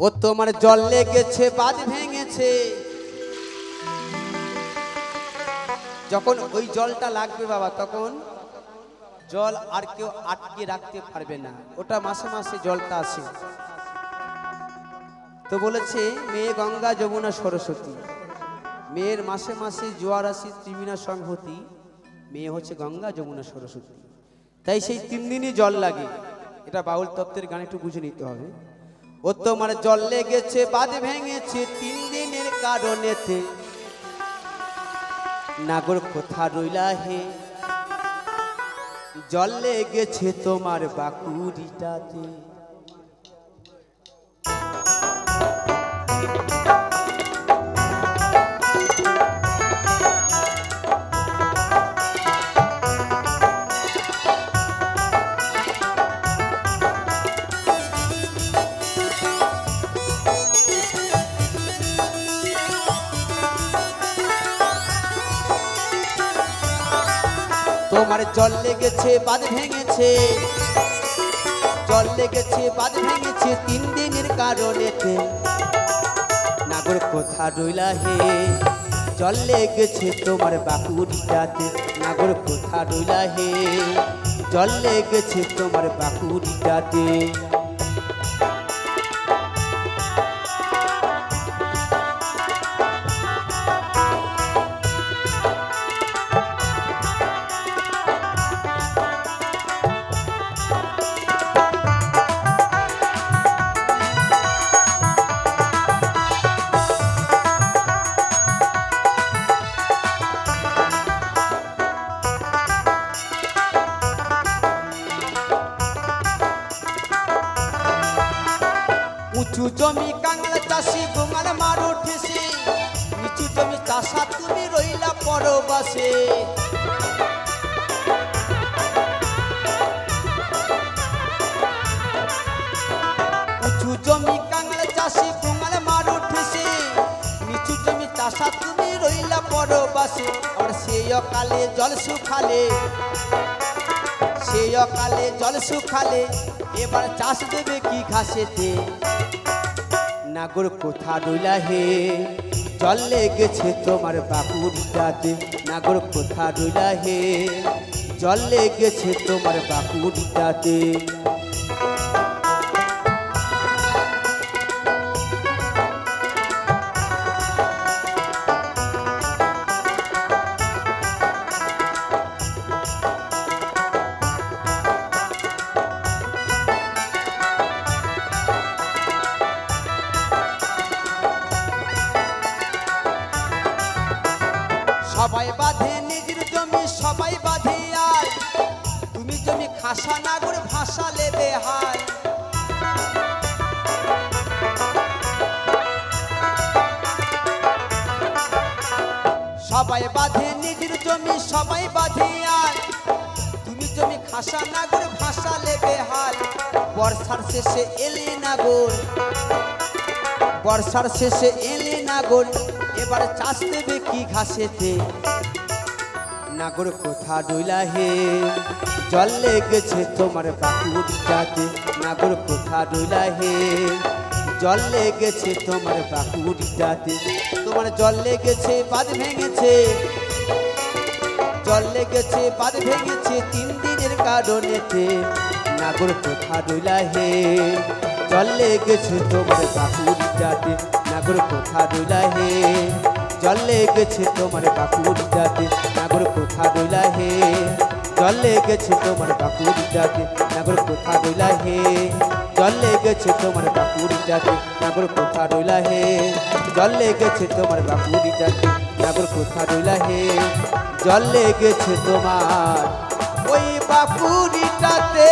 ও তোমার জল লেগেছে বাঁধ ভেঙেছে। যখন ওই জলটা লাগবে বাবা, তখন জল আর কেউ আটকে রাখতে পারবে না, ওটা মাসে মাসে জলটা আসে। তো বলেছে মেয়ে গঙ্গা যমুনা সরস্বতী, মেয়ের মাসে মাসে জোয়ার আসে ত্রিবিনা সংহতি, মেয়ে হচ্ছে গঙ্গা যমুনা সরস্বতী। তাই সেই 3 দিনই জল লাগে। এটা বাউল তত্ত্বের গান, একটু বুঝে নিতে হবে। ও তোমার জল লেগেছে বাঁধ ভেঙেছে 3 দিনের কারণেতে, নাগর কোথা রইলা হে, জল লেগেছে তোমার বাকুড়িটাতে। তোমার জল লেগেছে বাঁধ ভেঙেছে, জল লেগেছে বাঁধ ভেঙেছে 3 দিনের কারণেতে, নাগর কোথা রইলা হে, জল লেগেছে তোমার বাকুড়িটাতে, নাগর কোথা রইলা হে, জল লেগেছে তোমার বাকুড়িটাতে। উঁচু জমি কাঙাল চাষি গোঙাল মার উঠেছে, নিচু জমি চাষা তুমি রইলা পরবাসে। উঁচু জমি কাঙাল চাষি গোঙাল মার উঠেছে, নিচু জমি চাষা তুমি রইলা পরবাসে। আর সেই অকালে জল শুকালে, সেই অকালে জল শুকালে, এবার চাষ দেবে কি ঘাসেতে, নাগর কোথা রইলা হে, জল লেগেছে তোমার বাকুড়িটাতে, নাগর কোথা রইলা হে, জল লেগেছে তোমার বাকুড়িটাতে। সবাই বাঁধে নিজের জমি সবাই বাঁধে, আর তুমি জমি খাসা নাগর ভাষা লেবে হায়। সবাই বাঁধে নিজের জমি সবাই বাঁধে, আর তুমি জমি খাসা নাগর ভাষা লেবে হাল। বর্ষার শেষে এলে নাগর, বর্ষার শেষে এলে নাগর, এবার চাষ দেবে কি ঘাসেতে, নাগর কোথা রইলা হে, জল লেগেছে তোমার বাকুড়িটাতে, নাগর কোথা রইলা হে, জল লেগেছে তোমার বাকুড়িটাতে। তোমার জল লেগেছে বাঁধ ভেঙেছে, জল লেগেছে বাঁধ ভেঙেছে 3 দিনের কারণেতে, নাগর কোথা রইলা হে, জল লেগেছে তোমার বাকুড়িটাতে, নাগর কোথা রইলা হে, জল লেগেছে তোমার বাকুড়িটাতে, নাগর কোথা রইলা হে, জল লেগেছে তোমার বাকুড়িটাতে, নাগর কোথা রইলা হে, জল লেগেছে তোমার বাকুড়িটাতে, নাগর কোথা রইলা হে, জল লেগেছে তোমার বাকুড়িটাতে, নাগর কোথা রইলা হে, জল লেগেছে তোমার ওই বাকুড়িটাতে।